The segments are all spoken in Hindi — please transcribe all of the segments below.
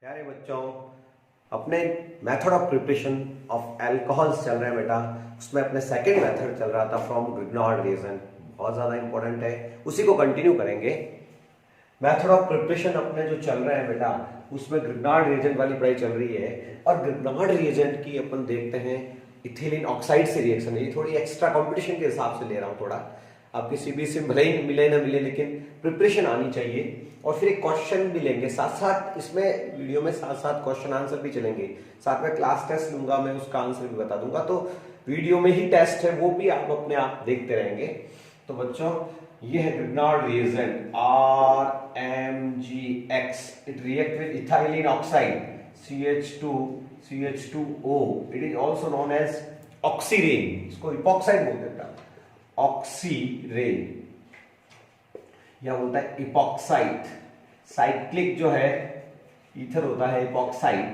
प्यारे बच्चों, अपने method of preparation of alcohols चल रहा है बेटा। उसमें अपने सेकंड मेथड चल रहा था फ्रॉम ग्रिग्नार्ड रिएजेंट, बहुत ज़्यादा इंपॉर्टेंट है, उसी को कंटिन्यू करेंगे। मेथड ऑफ प्रिपरेशन अपने जो चल रहा है बेटा, उसमें ग्रिग्नार्ड रिएजेंट वाली पढ़ाई चल रही है। और ग्रिग्नार्ड रिएजेंट की अपन देखते हैं इथिलीन ऑक्साइड से रिएक्शन। ये थोड़ी एक्स्ट्रा कंपटीशन के हिसाब से ले रहा हूँ, थोड़ा आपकी सीबीएसई में भले ही मिले ना मिले, लेकिन प्रिपरेशन आनी चाहिए। और फिर एक क्वेश्चन भी लेंगे साथ साथ, इसमें वीडियो में साथ साथ क्वेश्चन आंसर भी चलेंगे, साथ में क्लास टेस्ट लूंगा, मैं उसका आंसर भी बता दूंगा। तो वीडियो में ही टेस्ट है, वो भी आप अपने आप देखते रहेंगे। तो बच्चों, ये है Grignard reagent RMgX। It react with ethylene oxide CH2CH2O। It is also known as oxirane, इसको इपॉक्साइड बोलते हैं, ऑक्सीरेन या बोलता है इपॉक्साइड। साइक्लिक जो है ईथर होता है इपॉक्साइड,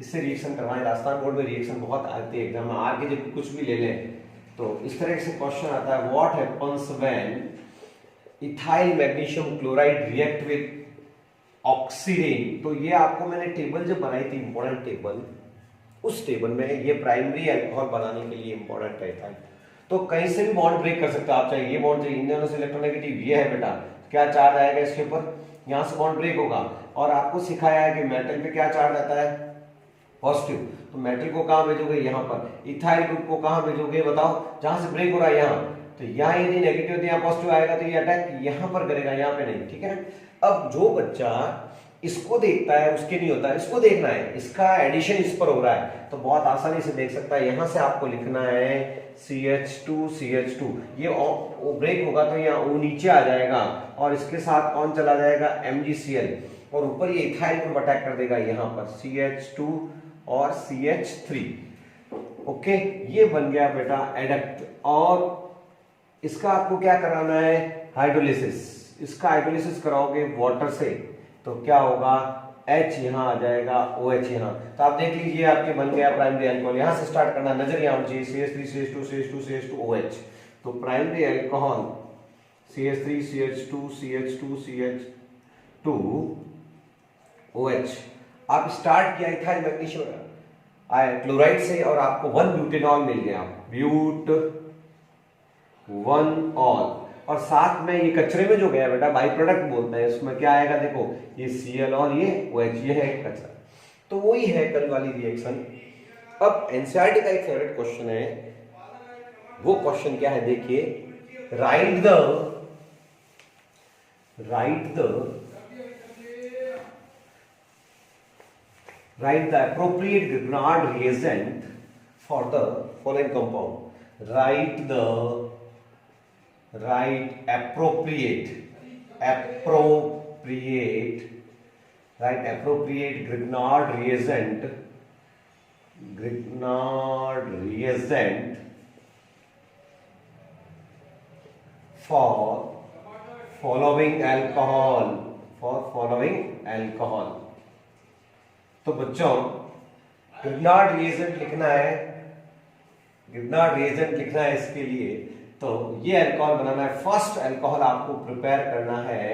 इससे रिएक्शन करवाएं। राजस्थान बोर्ड में रिएक्शन बहुत आती है एग्जाम में, आर के जब कुछ भी ले लें तो इस तरह से क्वेश्चन आता है, what happens when ethyl magnesium chloride react with oxirane. तो ये आपको मैंने टेबल जब बनाई थी, इंपॉर्टेंट टेबल, उस टेबल में ये प्राइमरी अल्कोहल बनाने के लिए इंपॉर्टेंट रहता है। तो कहीं से भी बॉन्ड ब्रेक कर सकते हो आप, चाहे ये बॉन्ड, चाहिए इन दोनों से इलेक्ट्रोनेगेटिव ये है बेटा, क्या चार्ज आएगा इसके ऊपर, यहां से बॉन्ड ब्रेक होगा। और आपको सिखाया है कि मेटल पे क्या चार्ज आता है, पॉजिटिव। तो मेटल को कहां भेजोगे, यहां पर। इथाइल ग्रुप को कहां भेजोगे बताओ, जहां से ब्रेक हो रहा है यहां। तो यहां यदि नेगेटिव तो यहां पॉजिटिव आएगा, तो ये अटैक यहां पर करेगा, यहां पे नहीं, ठीक है ना। अब जो बच्चा इसको देखता है उसके नहीं होता है, इसको देखना है, इसका एडिशन इस पर हो रहा है, तो बहुत आसानी से देख सकता है। यहां से आपको लिखना है CH2CH2, ये ओ ब्रेक होगा तो यहाँ O नीचे आ जाएगा और इसके साथ कौन चला जाएगा, MgCl, और ऊपर ये इथाइल ग्रुप अटैक कर देगा यहाँ पर CH2 और CH3। ओके, ये बन गया बेटा एडक्ट। और इसका आपको क्या कराना है, हाइड्रोलिसिस। इसका हाइड्रोलिसिस कराओगे वाटर से, तो क्या होगा, H यहाँ आ जाएगा, OH यहाँ। तो आप देख लीजिए आपके बन गया प्राइमरी अल्कोहल। यहाँ से स्टार्ट करना, नजर यहाँ होनी चाहिए, CH3 CH2 CH2 CH2 OH। तो primary alcohol CH3 CH2 CH2 CH2 OH। आप स्टार्ट किया इथाइल मैग्नीशियम क्लोराइड से और आपको 1 ब्यूटेनॉल मिल गया, ब्यूट 1 ऑल। और साथ में ये कचरे में जो गया बेटा, बाई प्रोडक्ट बोलते हैं, उसमें क्या आएगा देखो, ये Cl और ये OH, ये है कचरा। तो वही है कल वाली रिएक्शन। अब एनसीईआरटी का एक फेवरेट क्वेश्चन है, वो क्वेश्चन क्या है देखिए, right the appropriate Grignard reagent for the following compound। write appropriate Grignard reagent for following alcohol। तो बच्चों, ग्रिग्नार्ड रिएजेंट लिखना है इसके लिए। तो ये अल्कोहल बनाना है, फर्स्ट अल्कोहल आपको प्रिपेयर करना है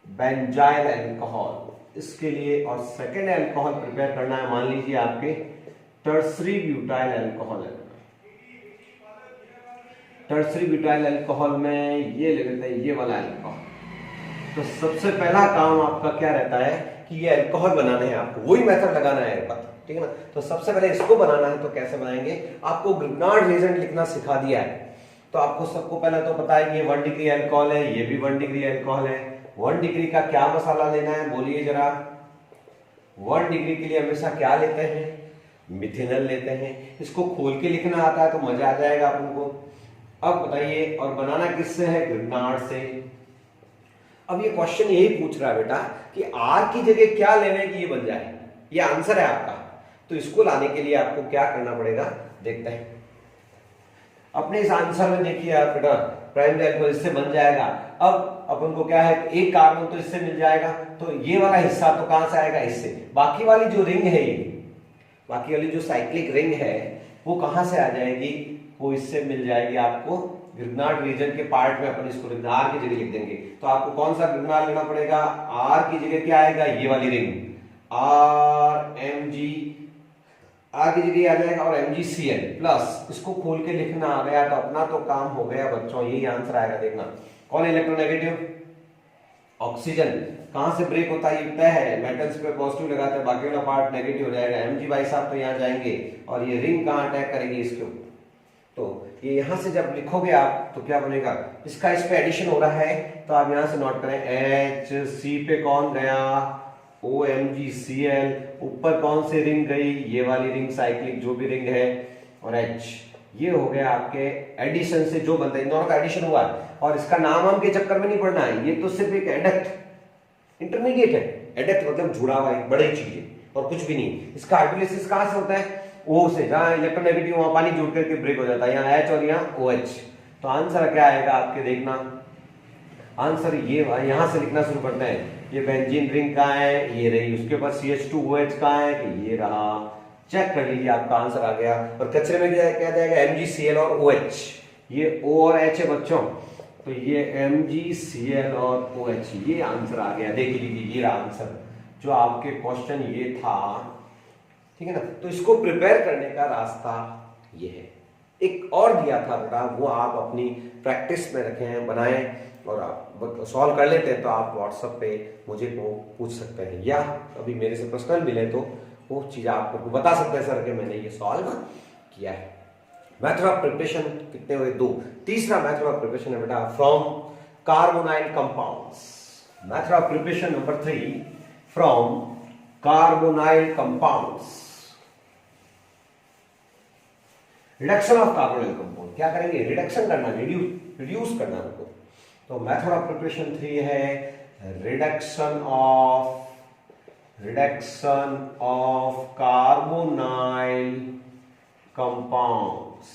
बेंजाइल अल्कोहल इसके लिए, और सेकेंड अल्कोहल प्रिपेयर करना है, मान लीजिए आपके टर्सरी ब्यूटाइल अल्कोहल है। टर्सरी ब्यूटाइल अल्कोहल में ये ले लेते हैं, ये वाला अल्कोहल। तो सबसे पहला काम आपका क्या रहता है कि ये अल्कोहल बनाने हैं आपको, वही मेथड लगाना है, ठीक है ना। तो सबसे पहले इसको बनाना है, तो कैसे बनाएंगे, आपको ग्रिग्नार्ड रिएजेंट लिखना सिखा दिया है। तो आपको सबको पहले तो पता है कि ये 1 डिग्री अल्कोहल है, ये भी 1 डिग्री अल्कोहल है। 1 डिग्री का क्या मसाला लेना है बोलिए जरा, 1 डिग्री के लिए हमेशा क्या लेते हैं, मिथेनॉल लेते हैं। इसको खोल के लिखना आता है तो मजा आ जाएगा अपन को। अब बताइए, और बनाना किससे है, ग्रिग्नार्ड से। अब ये क्वेश्चन यही पूछ रहा है बेटा कि आर की जगह क्या लेने की ये बन जाए, ये आंसर है आपका। तो इसको लाने के लिए आपको क्या करना पड़ेगा, देखते हैं। अपने इस आंसर में देखिए आप बेटा, प्राइमरी अल्कोहल इससे बन जाएगा। अब अपन को क्या है, एक कार्बन तो इससे मिल जाएगा, तो ये वाला हिस्सा तो कहां से आएगा, इससे। बाकी वाली जो रिंग है, ये बाकी वाली जो साइक्लिक रिंग है, वो कहां से आ जाएगी, वो इससे मिल जाएगी आपको ग्रिग्नार्ड रीजन के पार्ट में अपन इसको आर की जगह लिख देंगे। तो आपको कौन सा ग्रिग्नार्ड लेना पड़ेगा, आर की जगह क्या आएगा, ये वाली ring R M G, R की जगह आ जाएगा और MgCl प्लस, इसको खोल के लिखना आ गया तो अपना तो काम हो गया बच्चों, यही आंसर आएगा। देखना कौन इलेक्ट्रोनेगेटिव, ऑक्सीजन। कहां से ब्रेक होता है ये तय है, मेटल्स पे पॉजिटिव लगाते हैं, बाकी वाला पार्ट नेगेटिव हो जाएगा। Mg भाई साहब तो यहाँ जाएंगे और ये रिंग कहां अटैक करेगी, इसके ऊपर। तो ये यहां से जब लिखोगे आप तो क्या बनेगा, इसका इस पे एडिशन हो रहा है तो आप यहां से नोट करें, HC पे कौन गया, OMgCl, ऊपर कौन सी रिंग गई, ये वाली रिंग साइक्लिक जो भी रिंग है, और H। ये हो गया आपके एडिशन से जो बनता है, इन दोनों का एडिशन हुआ है। और इसका नाम हम के चक्कर में नहीं पड़ना है, ये तो सिर्फ एक एडक्ट इंटरमीडिएट है। एडक्ट मतलब जुड़ा हुआ एक बड़ी चीज है और कुछ भी नहीं। इसका हाइड्रोलिसिस कहां से होता है, O से, जहां इलेक्ट्रोनेगेटिव वहां पानी जुड़ करके ब्रेक हो जाता है, यहाँ H और यहाँ OH। तो आंसर क्या आएगा आपके, देखना आंसर ये यहां से लिखना शुरू करते हैं। ये बेंजीन रिंग कहां है, ये रही, उसके बाद CH2OH कहां है, कि ये रहा। चेक कर लीजिए आपका आंसर आ गया। और कचरे में क्या जाएगा, MgCl और OH, ये O और H है बच्चों, तो ये MgCl और OH, ये आंसर आ गया। देख लीजिए ये रहा आंसर जो आपके क्वेश्चन ये था, ठीक है ना। तो इसको प्रिपेयर करने का रास्ता ये है। एक और दिया था बेटा, वो आप अपनी प्रैक्टिस में रखें, बनाएं और आप सॉल्व कर लेते हैं तो आप व्हाट्सएप पे मुझे पूछ सकते हैं, या अभी मेरे से पर्सनल मिले तो वो चीज आपको बता सकते हैं सर कि मैंने ये सॉल्व किया है। मेथड ऑफ प्रिपरेशन कितने हुए, 2। तीसरा मेथड ऑफ प्रिपरेशन है बेटा from carbonyl compounds. Method of preparation number 3 from carbonyl compounds. Reduction of carbonyl compound, क्या करेंगे, रिडक्शन करना, रिड्यूस करना उनको। तो मेथड ऑफ प्रिपरेशन 3 है reduction of carbonyl compounds.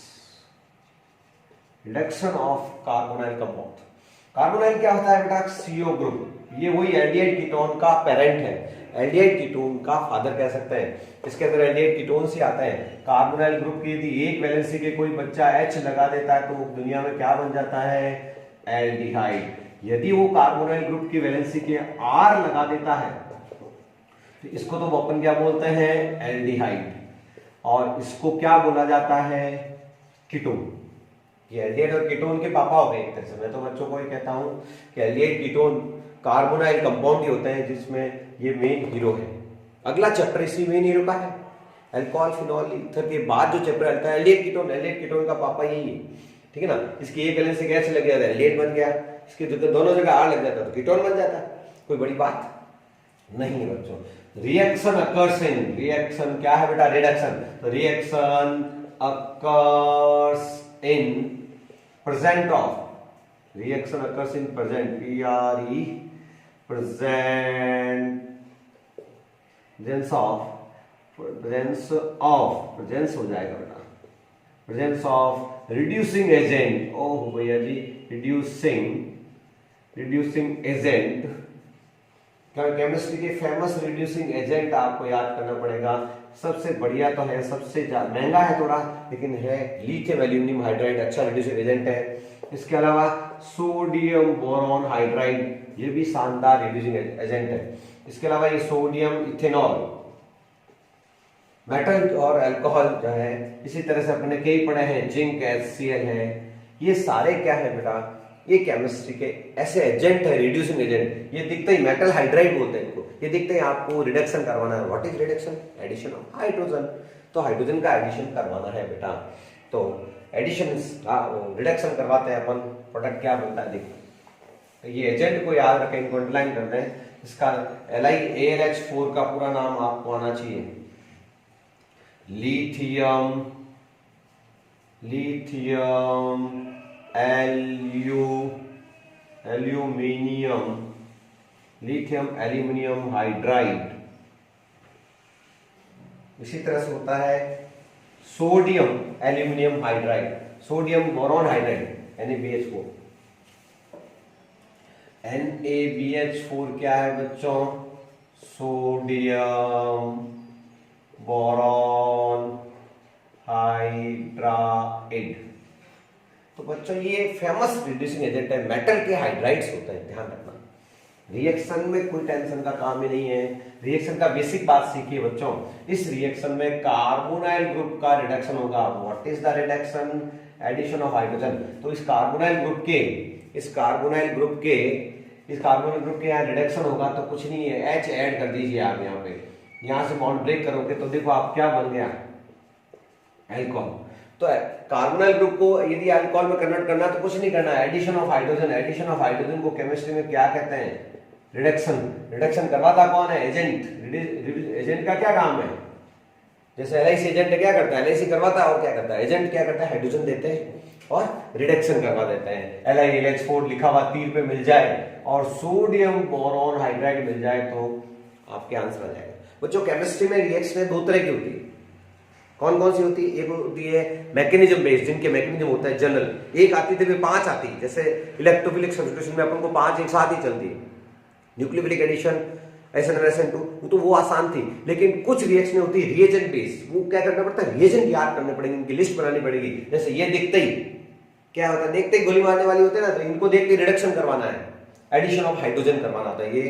Reduction of carbonyl compound. Carbonyl क्या होता है बेटा, CO ग्रुप, ये वही एल्डिहाइड कीटोन का पेरेंट है, एल्डिहाइड कीटोन का फादर कह सकते हैं। इसके अंदर एल्डिहाइड कीटोन से आता है। कार्बोनाइल ग्रुप की यदि एक वैलेंसी के कोई बच्चा H लगा देता है तो दुनिया में क्या बन जाता है, एल्डिहाइड। यदि वो कार्बोनाइल ग्रुप की वैलेंसी के R लगा देता है तो इसको तो अपन क्या बोलते हैं, एल्डिहाइड, और इसको क्या बोला जाता है, कीटोन। ये एल्डिहाइड और कीटोन के पापा हो गए एक तरह से। मैं तो बच्चों को ही कहता हूं कि एल्डिहाइड कीटोन कार्बोनाइल कंपाउंड ही होते हैं जिसमें ये मेन हीरो है। अगला चैप्टर इसी मेन हीरो का है, अल्कोहल फिनॉल ईथर के बाद जो चैप्टर आता है एल्डिहाइड कीटोन का पापा यही है, ठीक है ना। इसकी एक वैलेंसी गैस लग गया था, एल्डिहाइड बन गया, इसके दोनों जगह R लग जाता तो कीटोन बन जाता। कोई बड़ी बात नहीं है बच्चों। रिएक्शन अकर्स इन, रिएक्शन क्या है बेटा, रिडक्शन। तो reaction occurs in present of, reaction occurs in present, PRE, presence हो जाएगा बेटा, प्रेजेंस ऑफ रिड्यूसिंग एजेंट। ओह भैया जी, रिड्यूसिंग एजेंट, केमिस्ट्री के फेमस रिड्यूसिंग एजेंट आपको याद करना पड़ेगा। सबसे बढ़िया तो है, सबसे महंगा है थोड़ा, लेकिन है लिथियम एल्यूमिनियम हाइड्राइड, अच्छा रिड्यूसिंग एजेंट है। इसके अलावा सोडियम बोरॉन हाइड्राइड, ये भी शानदार रिड्यूसिंग एजेंट है। इसके अलावा ये सोडियम इथेनॉल, मेटल और अल्कोहल जो है, इसी तरह से अपने कई पढ़े हैं, जिंक HCl है। ये सारे क्या है बेटा, ये केमिस्ट्री के ऐसे एजेंट है, रिड्यूसिंग एजेंट। ये दिखते ही मेटल हाइड्राइड बोलते हैं इनको, ये दिखते ही आपको रिडक्शन करवाना है। What is reduction, addition of hydrogen. तो हाइड्रोजन का एडिशन करवाना है बेटा, तो एडिशन रिडक्शन करवाते हैं अपन, प्रोडक्ट क्या बनता है देखो। ये एजेंट को याद रखें, इनको अंडरलाइन कर दें। इसका LiAlH4 का पूरा नाम आपको आना चाहिए, लिथियम एल्यूमिनियम हाइड्राइड। इसी तरह से होता है sodium aluminium hydride, sodium boron hydride, NaBH4। NaBH4 क्या है बच्चों, सोडियम बोरॉन हाइड्राइड। तो बच्चों ये फेमस रिड्यूसिंग एजेंट है, मेटल के हाइड्राइड्स होते हैं, ध्यान रखना। रिएक्शन में कोई टेंशन का काम ही नहीं है। रिएक्शन का बेसिक बात सीखिए बच्चों। इस रिएक्शन में कार्बोनाइल ग्रुप का रिडक्शन होगा। What is the reduction? Addition of hydrogen. तो इस कार्बोनाइल ग्रुप के यहाँ रिडक्शन होगा तो कुछ नहीं है, H ऐड कर दीजिए आप यहाँ पे। यहाँ से बॉन्ड ब्रेक करोगे तो देखो आप क्या बन गया, एल्कोहल। तो कार्बोनाइल ग्रुप को यदि अल्कोहल में कन्वर्ट करना तो कुछ नहीं करना, addition of hydrogen. Addition of hydrogen को केमिस्ट्री में क्या कहते हैं? रिडक्शन करवाता कौन है? एजेंट। एजेंट का क्या काम है? जैसे LIC एजेंट क्या करता है? LIC करवाता है और क्या करता है? एजेंट क्या करता है? हाइड्रोजन देते हैं और रिडक्शन करवा देते हैं। LiLH4 लिखा हुआ तीर पे मिल जाए और सोडियम बोरॉन हाइड्राइड मिल जाए तो आपके आंसर आ जाएगा। बच्चों केमिस्ट्री में रिएक्शन दो तरह की होती है। कौन कौन सी होती है? एक होती है मैकेनिज्म बेस्ड, जिनके मैकेनिज्म होता है जनरल। एक आती थी 5 आती, जैसे इलेक्ट्रोफिलिक सब्स्टिट्यूशन में अपन को 5 एक साथ ही चलती है। न्यूक्लियोफिलिक एडिशन, SN1SN2 तो वो आसान थी। लेकिन कुछ रिएक्शन होती है रिएजेंट बेस्ड, वो क्या करना पड़ता है? रिएजेंट याद करने पड़ेंगे, इनकी लिस्ट बनानी पड़ेगी। जैसे ये दिखते ही क्या होता है? देखते ही गोली मारने वाली होते हैं ना, तो इनको देख के रिडक्शन करवाना है, एडिशन ऑफ हाइड्रोजन करवाना होता है। ये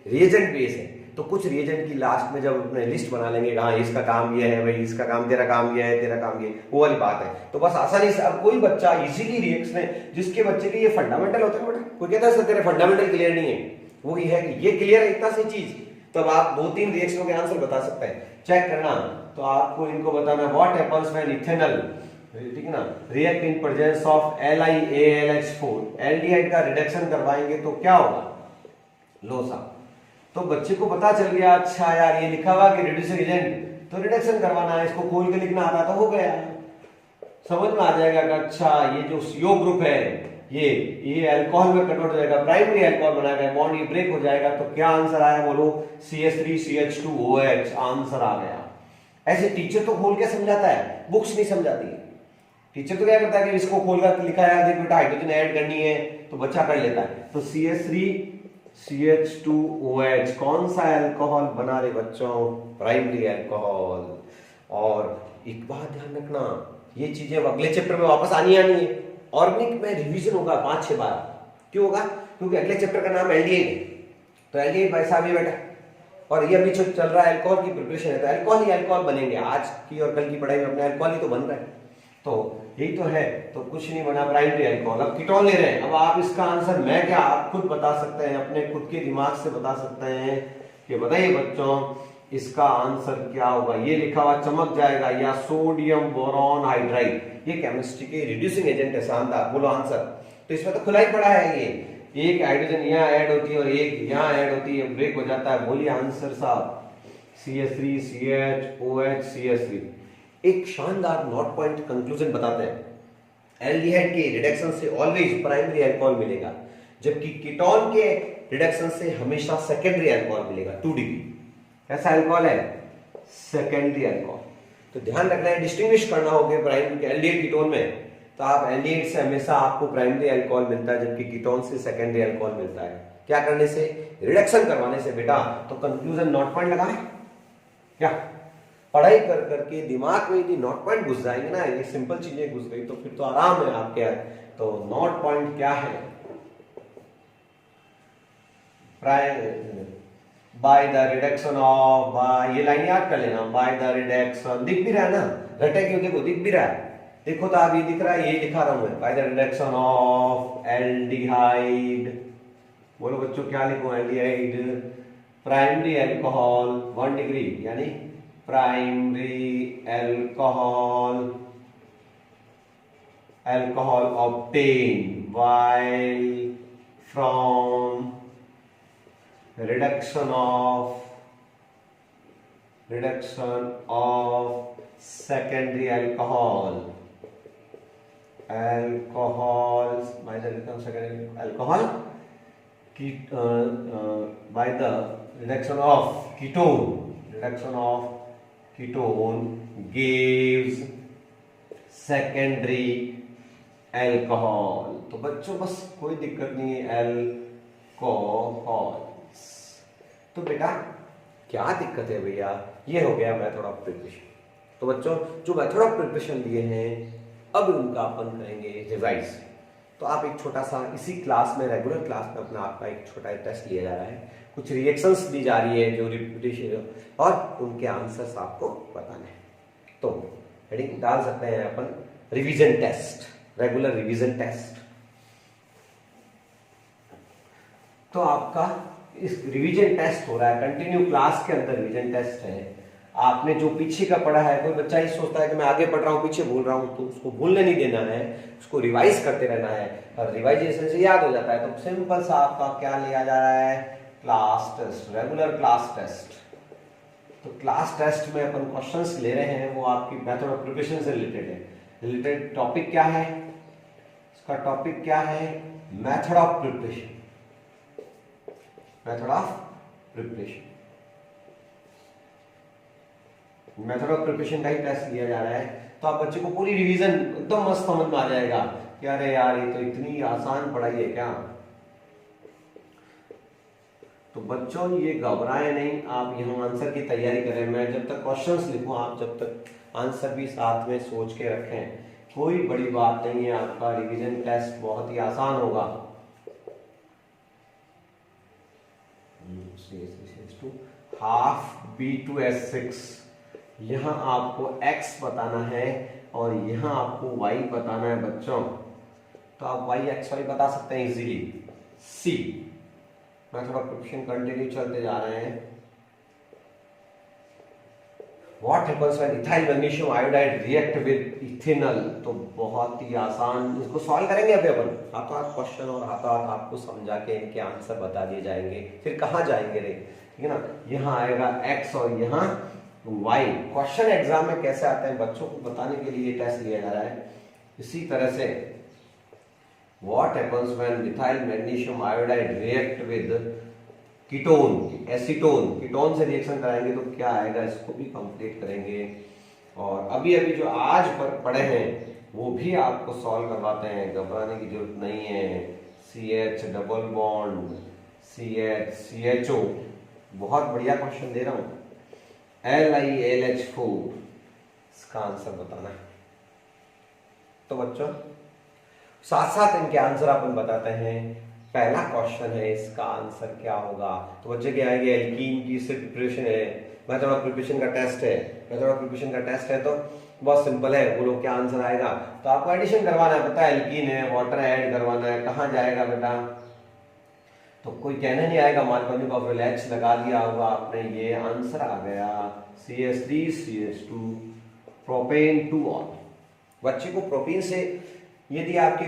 रिएजेंट बेस है। तो कुछ रिएजेंट की लास्ट में जब अपने लिस्ट बना लेंगे, हाँ इसका काम ये है भाई, इसका काम, तेरा काम ये है, तेरा काम ये, वो वाली बात है। तो बस आसानी से अब कोई बच्चा इजीली रिएक्शन है जिसके बच्चे के ये फंडामेंटल होते हैं, बेटा कोई कहता है सर तेरे फंडामेंटल क्लियर नहीं है, वो ये है कि ये क्लियर है इतना सी चीज, तब आप 2-3 रिएक्शनों के आंसर बता सकते हैं। चेक करना तो आपको इनको बताना व्हाट हैपेंस व्हेन इथेनॉल, ठीक है ना, react in presence of LiAlH4, aldehyde का रिडक्शन करवाएंगे तो क्या होगा? लोसा। तो बच्चे को पता चल गया, अच्छा यार ये लिखा हुआ कि रिड्यूसिंग एजेंट तो रिडक्शन करवाना है, इसको खोल के लिखना आता तो हो गया, समझ में आ जाएगा कि अच्छा ये जो CO ग्रुप है ये अल्कोहल में कन्वर्ट हो जाएगा, प्राइमरी अल्कोहल बनाएगा, बॉन्ड ये ब्रेक हो जाएगा। तो क्या आंसर आया बोलो? CH3CH2OH आंसर आ गया। ऐसे टीचर तो खोल के समझाता है, बुक्स नहीं समझाती है। टीचर तो क्या करता है कि इसको खोलकर लिखा है, देख बेटा हाइड्रोजन ऐड करनी है तो बच्चा कर लेता है। तो CH3CH2OH कौन सा अल्कोहल बना रहे बच्चों? Primary alcohol. और एक बात ध्यान रखना, ये चीजें अगले चैप्टर में वापस आनी है। ऑर्गेनिक में रिवीजन होगा 5-6 बार। क्यों होगा? क्योंकि अगले चैप्टर का नाम एल्डिहाइड है। तो एल्डिहाइड भाई साहब ये बेटा, और ये अभी जो चल रहा है अल्कोहल की प्रिपरेशन है, तो अल्कोहल ही अल्कोहल बनेंगे। आज की और कल की पढ़ाई में अपने अल्कोहल ही तो बन रहा है, तो यही तो है। तो कुछ नहीं बना, प्राइमरी अल्कोहल। अब कीटोन ले रहे हैं, अब आप इसका आंसर मैं क्या, आप खुद बता सकते हैं, अपने खुद के दिमाग से बता सकते हैं कि बताइए बच्चों इसका आंसर क्या होगा? ये लिखा हुआ चमक जाएगा, या सोडियम बोरॉन हाइड्राइड, ये केमिस्ट्री के रिड्यूसिंग एजेंट है। शानदार, बोलो आंसर। तो इसमें तो खुला ही पड़ा है, ये एक हाइड्रोजन यहाँ ऐड होती है और एक यहाँ ऐड होती है, ब्रेक हो जाता है। बोलिए आंसर साहब। CH3CHOH CH3। एक शानदार नोट पॉइंट कंक्लूजन बताते हैं, एल्डिहाइड के रिडक्शन से ऑलवेज प्राइमरी अल्कोहल मिलेगा, जबकि कीटोन के रिडक्शन से हमेशा सेकेंडरी अल्कोहल मिलेगा 2 डिग्री। कैसा अल्कोहल है? Secondary alcohol. तो ध्यान रखना है, डिस्टिंग्विश करना होगा प्राइमरी के एल्डिहाइड कीटोन में। तो आप एल्डिहाइड से हमेशा आपको प्राइमरी अल्कोहल मिलता है, जबकि कीटोन से सेकेंडरी अल्कोहल मिलता है। क्या करने से? रिडक्शन करवाने से बेटा। तो कंक्लूजन नोट पॉइंट लगाए क्या? पढ़ाई कर करके दिमाग में यदि नोट पॉइंट घुस जाएंगे ना, ये सिंपल चीजें घुस गई तो फिर तो आराम है आपके। तो नोट पॉइंट क्या है? बाय द रिडक्शन ऑफ, ये लाइन याद कर लेना, बाय द रिडक्शन, दिख भी रहा है ना, रटे क्यों? देखो दिख भी रहा है, देखो तो आप ये दिख रहा है, ये लिखा रहा हूं मैं, by the reduction of aldehyde. बोलो बच्चों क्या लिखूं? एल्डिहाइड प्राइमरी अल्कोहल 1 डिग्री, यानी primary alcohol obtained while from reduction of secondary alcohols by the reduction of secondary alcohol by the reduction of ketone gives secondary alcohol। तो बच्चों बस कोई दिक्कत नहीं है, अल्कोहल। तो बेटा क्या दिक्कत है भैया? ये हो गया मेथड ऑफ प्रिपरेशन। तो बच्चों जो मेथड ऑफ प्रिपरेशन लिए हैं अब उनका अपन करेंगे रिवाइज। तो आप एक छोटा सा इसी क्लास में, रेगुलर क्लास में अपना आपका एक छोटा टेस्ट लिया जा रहा है, कुछ रिएक्शंस दी जा रही है जो रिपीटेशन, और उनके आंसर्स आपको बताने हैं। तो हेडिंग डाल सकते हैं अपन revision test, regular revision test. तो आपका इस रिवीजन टेस्ट हो रहा है, कंटिन्यू क्लास के अंदर रिवीजन टेस्ट है। आपने जो पीछे का पढ़ा है, कोई बच्चा ही सोचता है कि मैं आगे पढ़ रहा हूँ पीछे भूल रहा हूँ, तो उसको भूलने नहीं देना है, उसको रिवाइज करते रहना है, और रिवाइजेशन से याद हो जाता है। तो सिंपल सा आपका क्या लिया जा रहा है, class test, regular class test. तो क्लास टेस्ट में अपन क्वेश्चंस ले रहे हैं, वो आपकी मेथड ऑफ प्रिपरेशन से रिलेटेड है। रिलेटेड टॉपिक क्या है, इसका टॉपिक क्या है, method of preparation, method of preparation. Method of preparation का ही टेस्ट लिया जा रहा है। तो आप बच्चे को पूरी रिवीजन एकदम मस्त समझ में आ जाएगा कि अरे यार ये तो इतनी आसान पढ़ाई है क्या। तो बच्चों ये घबराए नहीं, आप यहाँ आंसर की तैयारी करें। मैं जब तक क्वेश्चंस लिखूं, आप जब तक आंसर भी साथ में सोच के रखें। कोई बड़ी बात नहीं है, आपका रिवीजन टेस्ट बहुत ही आसान होगा। हाफ B2H6, यहाँ आपको x बताना है और यहाँ आपको y बताना है बच्चों। तो आप y x y बता सकते हैं easily. C method of preparation continue चलते जा रहे हैं। What happens when ethyl magnesium iodide react with ethanol? तो बहुत ही आसान, इसको सॉल्व करेंगे अभी अपन, हाथों हाथ क्वेश्चन और हाथों हाथ आपको समझा के इनके आंसर बता दिए जाएंगे। फिर कहाँ जाएंगे रे, ठीक है ना, यहाँ आएगा x और यहाँ y। क्वेश्चन एग्जाम में कैसे आते हैं बच्चों को बताने के लिए टेस्ट लिया जा रहा है। इसी तरह से What happens when methyl magnesium iodide react with ketone, acetone, ketone से रिएक्शन कराएंगे तो क्या आएगा, इसको भी कंप्लीट करेंगे। और अभी अभी जो आज पर पढ़े हैं वो भी आपको सॉल्व करवाते हैं, घबराने की जरूरत नहीं है। CH double bond CH CHO, बहुत बढ़िया क्वेश्चन दे रहा हूं। LiLH4, इसका आंसर बताना है। तो बच्चों साथ साथ इनके आंसर अपन बताते हैं। पहला क्वेश्चन है, इसका आंसर क्या होगा। तो बच्चे क्या आएंगे, एल्कीन की से प्रिपरेशन है, मेथड ऑफ प्रिपरेशन का टेस्ट है। मेथड ऑफ प्रिपरेशन का टेस्ट है तो बहुत सिंपल है, बोलो क्या आंसर आएगा। तो आपको एडिशन करवाना है, पता है एल्कीन है, वाटर ऐड करवाना है। कहाँ जाएगा बेटा, तो कोई कहने नहीं आएगा, मार्कोनी का रिलैक्स लगा दिया होगा आपने, ये आंसर आ गया CH3 CH2 प्रोपेन 2 ऑल। बच्चे को प्रोपेन से यदि आपके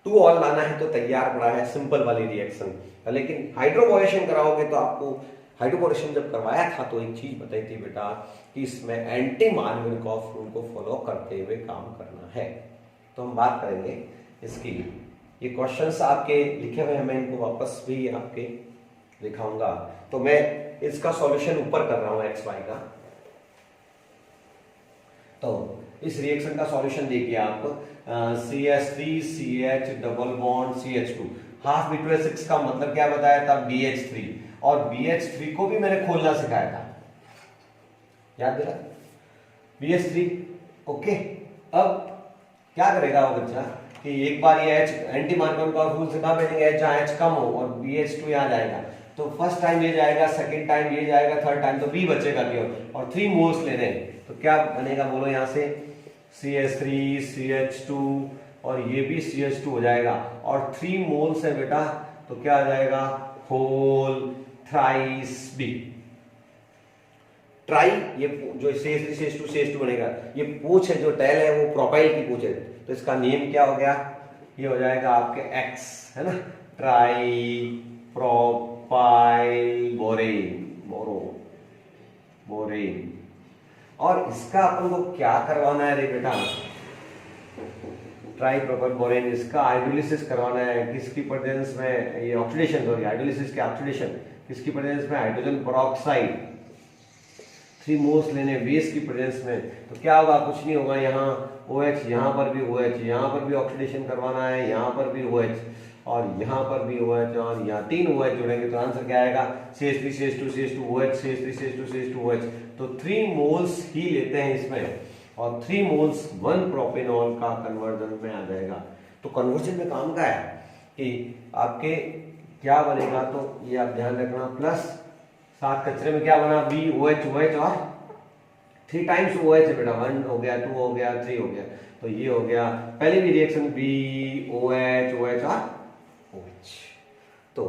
2 ऑल लाना है तो तैयार पड़ा है, सिंपल वाली रिएक्शन। लेकिन हाइड्रोबोरेशन कराओगे तो आपको, हाइड्रोबोरेशन जब करवाया था तो एक चीज बताई थी बेटा कि इसमें एंटी मार्विनकॉफ रूल को फॉलो करते हुए काम करना है। तो हम बात करेंगे इसकी। ये क्वेश्चंस आपके लिखे हुए हैं, मैं इनको वापस भी आपके दिखाऊंगा। तो मैं इसका सॉल्यूशन ऊपर कर रहा हूं XY का। तो इस रिएक्शन का सॉल्यूशन देखिए आप, CH3 CH double bond CH2, half B2H6 का मतलब क्या बताया था, BH3, और BH3 को भी मैंने खोलना सिखाया था, याद दिला, BH3। ओके, अब क्या करेगा वो बच्चा कि एक बार ये H एंटी मार्कोनी रूल से कहा बैठेंगे, H जहाँ H कम हो और BH2 यहाँ जाएगा। तो फर्स्ट टाइम ये जाएगा, सेकंड टाइम ये जाएगा, थर्ड टाइम तो B बचेगा केवल, और 3 मोल्स ले रहे हैं। तो क्या बनेगा बोलो, यहाँ से CH3 CH2 और ये भी CH2 हो जाएगा, और 3 मोल्स है बेटा, तो क्या आ जाएगा, होल थ्राइस B। ट्राई, ये जो CH3 CH2 CH2 बनेगा, ये पूछ है जो टेल है वो प्रोपाइल की पूछ है, तो इसका नेम क्या हो गया, ये हो जाएगा आपके X, है ना, ट्राई प्रोपाइल बोरेन, बोरेन। और इसका अपन को क्या करवाना है रे बेटा, ट्राई प्रोपाइल बोरेन, इसका हाइड्रोलिसिस करवाना है। किसकी प्रेजेंस में, ये ऑक्सीडेशन, सॉरी हाइड्रोलिसिस के ऑक्सीडेशन, किसकी प्रेजेंस में, हाइड्रोजन पेरोक्साइड, 3 मोल्स लेने बेस की प्रेजेंस में। तो क्या होगा, कुछ नहीं होगा, यहाँ OH, यहाँ पर भी OH, यहाँ पर भी ऑक्सीडेशन करवाना है, यहाँ पर भी OH और यहाँ पर भी OH, और यहाँ 3 OH जोड़ेंगे तो आंसर क्या आएगा, CH3 CH2 CH2 OH, CH3 CH2 CH2 OH। तो 3 मोल्स ही लेते हैं इसमें, और 3 मोल्स 1 प्रोपेनॉल का कन्वर्जन में आ जाएगा। तो कन्वर्जन में काम का है कि आपके क्या बनेगा, तो ये आप ध्यान रखना, प्लस 7 कचरे में क्या बना, BOH OH और 3 टाइम्स OH है बेटा, 1 हो गया, 2 हो गया, 3 हो गया, तो ये हो गया पहले भी रिएक्शन BOH OH और OH, तो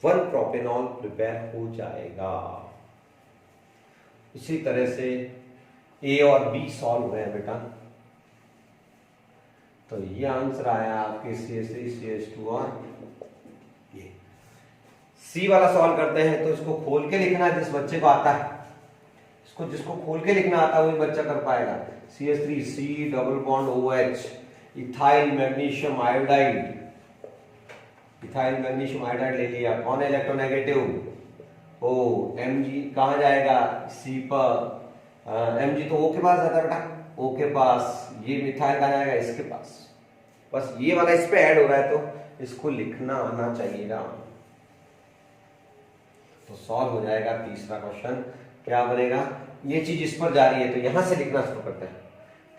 1 प्रोपेनॉल प्रिपेयर हो जाएगा। इसी तरह से A और B सॉल्व हुए हैं बेटा, तो ये आंसर आया आपके CH3 CH2 और ये। C वाला सॉल्व करते हैं, तो इसको खोल के लिखना जिस बच्चे को आता है, इसको जिसको खोल के लिखना आता है वही बच्चा कर पाएगा। CH3 C double bond OH, ethyl magnesium iodide, ethyl magnesium iodide ले लिया, कौन इलेक्ट्रोनेगेटिव, ओ Mg कहाँ जाएगा, C पर, Mg तो O के पास जाता है बेटा, O के पास, ये मिथाइल कहाँ जाएगा, इसके पास, बस ये वाला इस पे ऐड हो रहा है तो इसको लिखना आना चाहिएगा। तो सॉल्व हो जाएगा तीसरा क्वेश्चन। क्या बनेगा, ये चीज इस पर जा रही है तो यहां से लिखना शुरू करते हैं,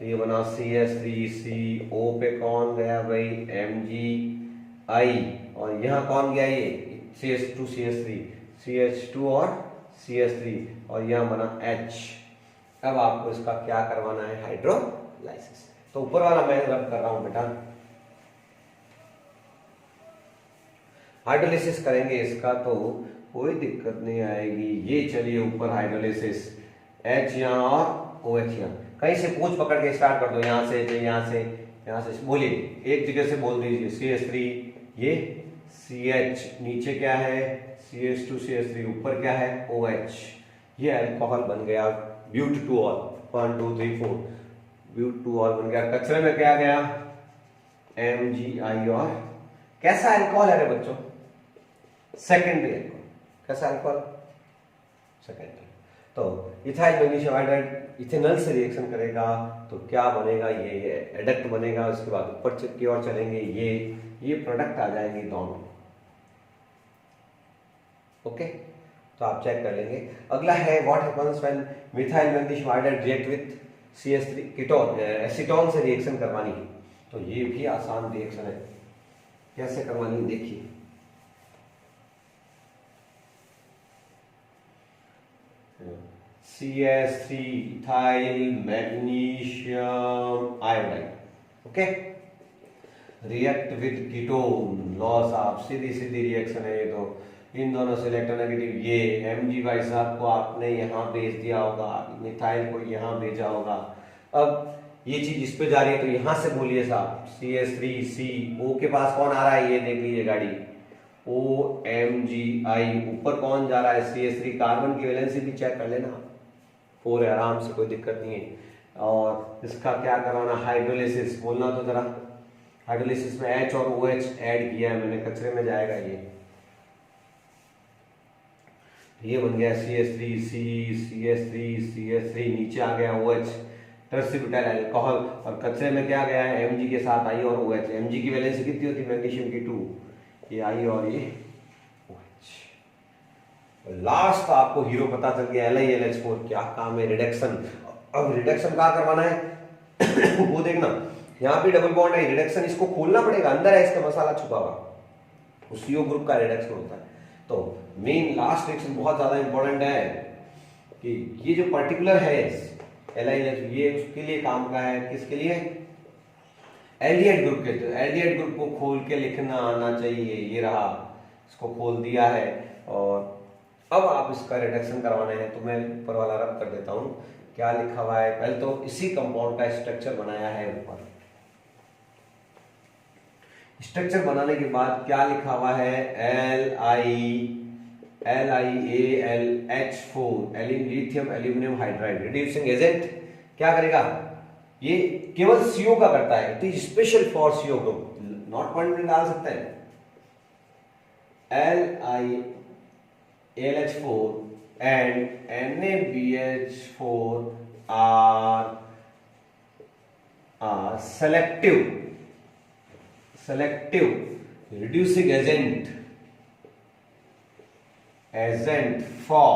तो ये बना CH3CO पे कौन गया भाई, MgI, और यहाँ कौन गया, ये CH2 CH3, CH2 और CH3, और यहाँ बना H। अब आपको इसका क्या करवाना है, हाइड्रोलाइसिस। तो ऊपर वाला मैं रब कर रहा हूं बेटा, हाइड्रोलिसिस करेंगे इसका तो कोई दिक्कत नहीं आएगी। ये चलिए ऊपर हाइड्रोलिसिस, H यहाँ और OH यहाँ, कहीं से पूछ पकड़ के स्टार्ट कर दो, यहाँ से, यहाँ से, यहाँ से, बोलिए एक जगह से बोल दीजिए। CH3 ये CH, नीचे क्या है CH2 CH3, ऊपर क्या है OH, ये अल्कोहल बन गया ब्यूटटूऑल, 1 2 3 4 ब्यूटटूऑल बन गया। कचरे में क्या गया, MgI, और कैसा अल्कोहल है रे बच्चों, सेकेंडरी अल्कोहल। कैसा अल्कोहल, सेकेंडरी। तो इथाइल मैग्नीशियम आयोडाइड इथेनॉल से रिएक्शन करेगा तो क्या बनेगा, ये एडक्ट बनेगा, उसके बाद ऊपर की ओर चलेंगे, ये प्रोडक्ट आ जाएंगे दोनों। ओके, तो आप चेक कर लेंगे। अगला है what happens when methyl magnesium iodide react with CH3 ketone, acetone से रिएक्शन करवानी है, तो ये भी आसान रिएक्शन है, कैसे करवानी देखिए। CH3 ethyl magnesium iodide, okay, react with ketone, loss of, Sidhi Sidhi reaction है ये, तो इन दोनों से इलेक्ट्रोनेगेटिव, ये Mg भाई साहब को आपने यहाँ भेज दिया होगा, मिथाइल को यहाँ भेजा होगा। अब ये चीज इस पे जा रही है तो यहां से बोलिए साहब, CH3C, O के पास कौन आ रहा है, ये देख लीजिए गाड़ी, OMgI, ऊपर कौन जा रहा है CH3, कार्बन की वैलेंसी भी चेक कर लेना, 4 है, आराम से, कोई दिक्कत नहीं है। और इसका क्या कराना, हाइड्रोलिसिस, बोलना तो जरा, हाइड्रोलिसिस में H और OH ऐड किया है मैंने, कचरे में जाएगा ये बन गया CH3C, CH3, नीचे आ गया OH, टर्सिब्यूटाइल अल्कोहल, और कचरे में क्या गया है Mg के साथ I और OH। Mg की वैलेंसी कितनी होती है मैग्नीशियम की 2, ये I और ये OH। लास्ट आपको हीरो पता चल गया LiLH4, क्या काम है, रिडक्शन। अब रिडक्शन कहाँ करवाना है वो देखना, यहाँ पे डबल बॉन्ड है, रिडक्शन इसको खोलना पड़ेगा, अंदर है इसका मसाला छुपा हुआ, उस CO ग्रुप का रिडक्शन होता है। तो मेन लास्ट रिएक्शन बहुत ज्यादा इंपॉर्टेंट है कि ये जो पर्टिकुलर है LiLH, ये उसके लिए काम का है, किसके लिए, एल्डिहाइड ग्रुप के, तो एल्डिहाइड ग्रुप को खोल के लिखना आना चाहिए, ये रहा, इसको खोल दिया है। और अब आप इसका रिडक्शन करवाना है तो मैं ऊपर वाला रब कर देता हूं, क्या लिखा हुआ है, पहले तो इसी कंपाउंड का स्ट्रक्चर बनाया है ऊपर, स्ट्रक्चर बनाने के बाद क्या लिखा हुआ है, LiAlH4, lithium aluminium hydride, reducing agent, क्या करेगा, ये केवल CO का करता है, it is special for CO group, not point में डाल सकते हैं, LiAlH4 and NaBH4 are selective reducing agent for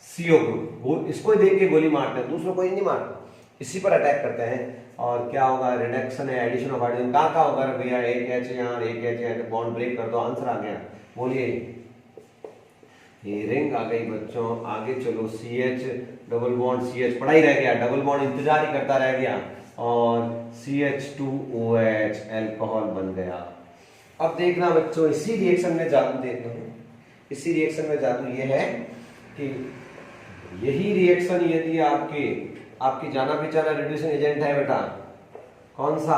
CO group. इसको देख के गोली मारते हैं, दूसरों को ही नहीं मारते। इसी पर अटैक करते हैं। और क्या होगा, रिडक्शन है, एडिशन ऑफ हाइड्रोजन कहाँ कहाँ होगा भैया, एक एच यहाँ एक एच यहाँ, बॉन्ड ब्रेक कर दो, आंसर आ गया। बोलिए, ये रिंग आ गई बच्चों। आगे चलो, C H double bond, C H पड़ा ही रह गया, डबल बॉन्ड इंतजार ही करता रह गया, और CH2OH एल्कोहल बन गया। अब देखना बच्चों, इसी रिएक्शन में जादू देखना, इसी रिएक्शन में जादू ये है कि यही रिएक्शन यदि आपकी जाना पहचाना रिड्यूसिंग एजेंट है बेटा, कौन सा,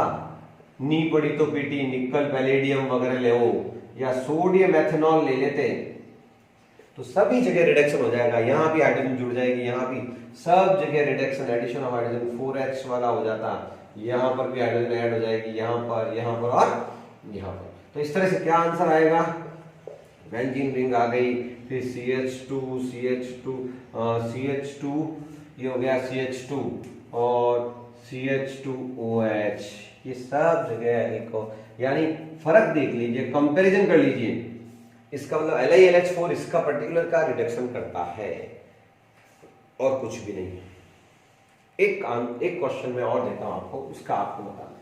नी पड़ी तो पीटी, निकल पैलेडियम वगैरह ले हो, या सोडियम एथेनॉल ले लेते, तो सभी जगह रिडक्शन हो जाएगा। यहाँ भी हाइड्रोजन जुड़ जाएगी, यहाँ भी सब जगह reduction, addition of hydrogen 4H वाला हो जाता, यहाँ पर भी हाइड्रोजन ऐड हो जाएगी, यहाँ पर और यहाँ पर। तो इस तरह से क्या आंसर आएगा, बेंजीन रिंग आ गई, फिर CH2 ये हो गया CH2 और CH2OH, ये सब जगह एक, यानी फर्क देख लीजिए, कंपैरिजन कर लीजिए। इसका मतलब LiLH4 इसका पर्टिकुलर का रिडक्शन करता है और कुछ भी नहीं है। एक क्वेश्चन में और देता हूं आपको, उसका आपको बता दें,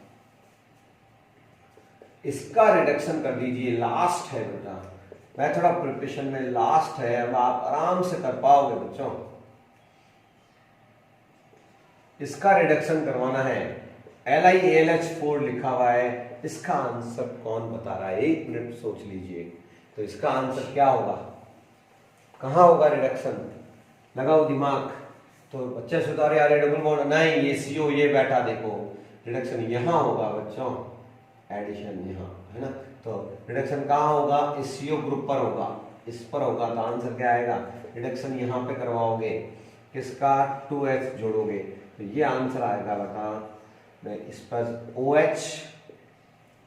इसका रिडक्शन कर दीजिए, लास्ट है बेटा, मेथड ऑफ प्रिपरेशन में लास्ट है, अब आप आराम से कर पाओगे बच्चों। इसका रिडक्शन करवाना है, LiAlH4 लिखा हुआ है, इसका आंसर कौन बता रहा है, 1 मिनट सोच लीजिए। तो इसका आंसर क्या होगा, कहां होगा रिडक्शन, लगाओ दिमाग। तो बच्चे सुधारे आ रहे, डबल बॉन्ड नहीं, ये CO ये बैठा, देखो रिडक्शन यहां होगा बच्चों, एडिशन यहां है ना। तो रिडक्शन कहां होगा, इस CO ग्रुप पर होगा, इस पर होगा। तो आंसर क्या आएगा, रिडक्शन यहां पे करवाओगे, किसका, 2H जोड़ोगे, तो ये आंसर आएगा बेटा। मैं इस पर OH,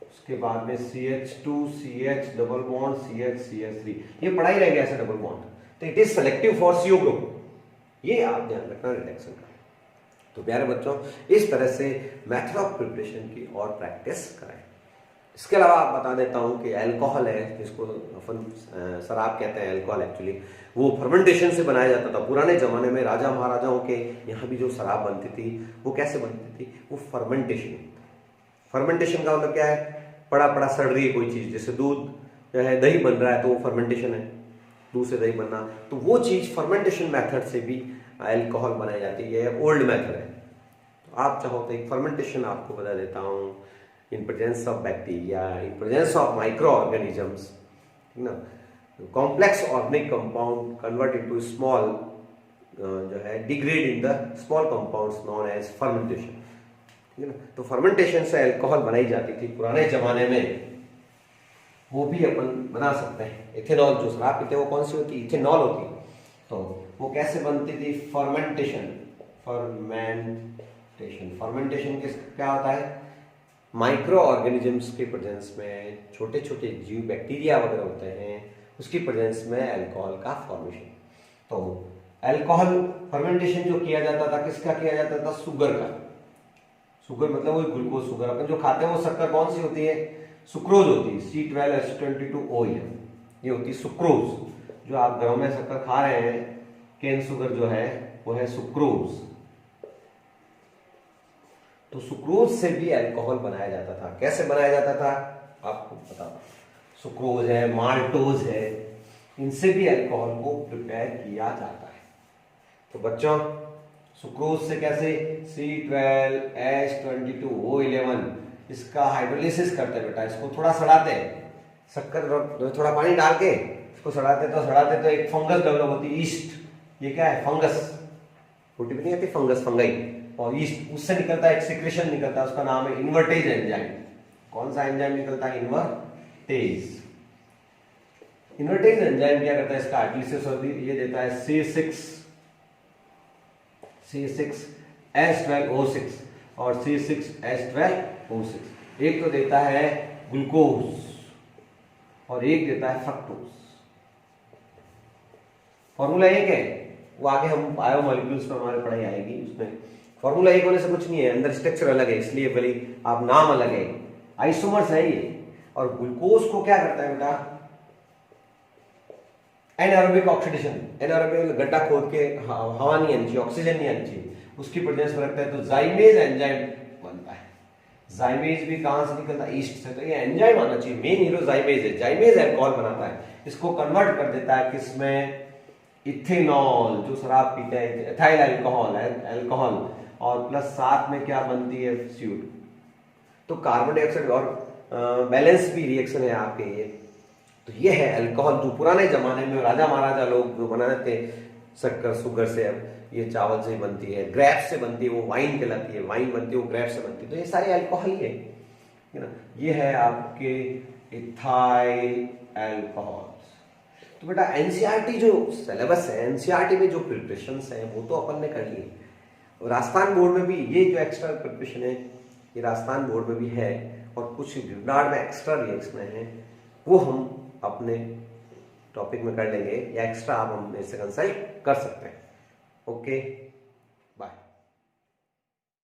उसके बाद में CH2 CH double bond CH3, ये पढ़ा ही रह गया ऐसा डबल बॉन्ड, तो it is selective for CO group, ये आप ध्यान रखना रिडक्शन का। तो प्यारे बच्चों, इस तरह से मेथड ऑफ प्रिपरेशन की और प्रैक्टिस करें। इसके अलावा आप बता देता हूं कि अल्कोहल है, जिसको अपन शराब कहते हैं, अल्कोहल एक्चुअली वो फर्मेंटेशन से बनाया जाता था। पुराने जमाने में राजा महाराजाओं के यहाँ भी जो शराब बनती थी वो कैसे बनती थी, वो फर्मेंटेशन का मतलब क्या है, पड़ा सड़ रही है कोई चीज, जैसे दूध जो है, दही बन रहा है तो वो फर्मेंटेशन है, दूध से दही बनना, तो वो चीज फर्मेंटेशन मेथड से भी अल्कोहल बनाई जाती है, ये ओल्ड मेथड है। तो आप चाहो तो एक फर्मेंटेशन आपको बता देता हूँ, in presence of bacteria, in presence of micro organisms, ठीक ना, complex organic compound convert into small जो है degrade in the small compounds known as fermentation, ठीक है ना। तो फर्मेंटेशन से अल्कोहल बनाई जाती थी पुराने जमाने में, वो भी अपन बना सकते हैं। इथेनॉल, जो शराब पीते वो कौन सी होती है, इथेनॉल होती है। तो वो कैसे बनती थी, फर्मेंटेशन किस क्या होता है, माइक्रो ऑर्गेनिजम्स के प्रेजेंस में, छोटे छोटे जीव बैक्टीरिया वगैरह होते हैं, उसकी प्रेजेंस में अल्कोहल का फॉर्मेशन। तो अल्कोहल फर्मेंटेशन जो किया जाता था, किसका किया जाता था, शुगर का। शुगर मतलब वही ग्लूकोज शुगर, अपन जो खाते हैं वो शक्कर कौन सी होती है, सुक्रोज होती है, C12H22O, ये होती है सुक्रोज। जो आप घरों में शक्कर खा रहे हैं, केन शुगर जो है वो है सुक्रोज। तो सुक्रोज से भी अल्कोहल बनाया जाता था। कैसे बनाया जाता था आपको पता है, सुक्रोज है, माल्टोज है, इनसे भी अल्कोहल को प्रिपेयर किया जाता है। तो बच्चों, सुक्रोज से कैसे, C12H22O11, इसका हाइड्रोलिसिस करते हैं बेटा, इसको थोड़ा सड़ाते हैं, शक्कर थोड़ा पानी डाल के इसको सड़ाते तो एक फंगस डेवलप होती है, ईस्ट। ये क्या है, फंगस, रोटी भी नहीं आती, फंगस, फंगाई, और ईस्ट, उससे निकलता है एक सिक्रेशन निकलता है, उसका नाम है इन्वर्टेज एंजाइम। कौन सा एंजाइम निकलता है, इन्वर्टेज। इन्वर्टेज एंजाइम क्या करता है, इसका हाइड्रोलिसिस होती है, ये देता है C6H12O6 और C6H12O6। एक तो देता है ग्लूकोज और एक देता है फ्रक्टोज। फॉर्मूला एक है, वो आगे हम बायोमोलिक्यूल्स पर हमारे पढ़ाई आएगी, उसमें फॉर्मूला एक होने से कुछ नहीं है, अंदर स्ट्रक्चर अलग है, इसलिए भले आप नाम अलग है, आइसोमर्स है ये। और ग्लूकोज को क्या करता है बेटा, एनारोबिक ऑक्सीडेशन, एनारोबिक गड्ढा खोद के हवा नहीं आनी चाहिए, ऑक्सीजन नहीं आनी चाहिए, उसकी प्रेजेंस में रखते हैं तो जाइमेज एंजाइम बनता है। जाइमेज भी कहां से निकलता है? ईस्ट से। तो ये एंजाइम आना चाहिए, मेन हीरो जाइमेज है। जाइमेज अल्कोहल बनाता है, इसको कन्वर्ट कर देता है किसमें? इथेनॉल, जो शराब पीते हैं, एथाइल अल्कोहल है, अल्कोहल, और प्लस साथ में क्या बनती है? CO2। तो कार्बन डाइऑक्साइड और बैलेंस भी रिएक्शन है आपके ये। तो ये है अल्कोहल, जो पुराने जमाने में राजा महाराजा लोग जो बनाते थे शक्कर शुगर से, अब ये चावल से बनती है, ग्रेप्स से बनती है, वो वाइन कहलाती है, वाइन बनती है वो ग्रेप्स से बनती है। तो ये सारे अल्कोहल ही है ना। ये है आपके इथाइल अल्कोहल। तो बेटा एनसीईआरटी जो सिलेबस है, एनसीईआरटी में जो प्रिपरेशंस है वो तो अपन ने कर ली। राजस्थान बोर्ड में भी ये जो एक्स्ट्रा प्रिपरेशन है ये राजस्थान बोर्ड में भी है, और कुछ विवनाड़ में एक्स्ट्रा रिएक्शन है वो हम अपने टॉपिक में कर लेंगे, या एक्स्ट्रा आप हम मेरे से कंसल्ट कर सकते हैं। ओके।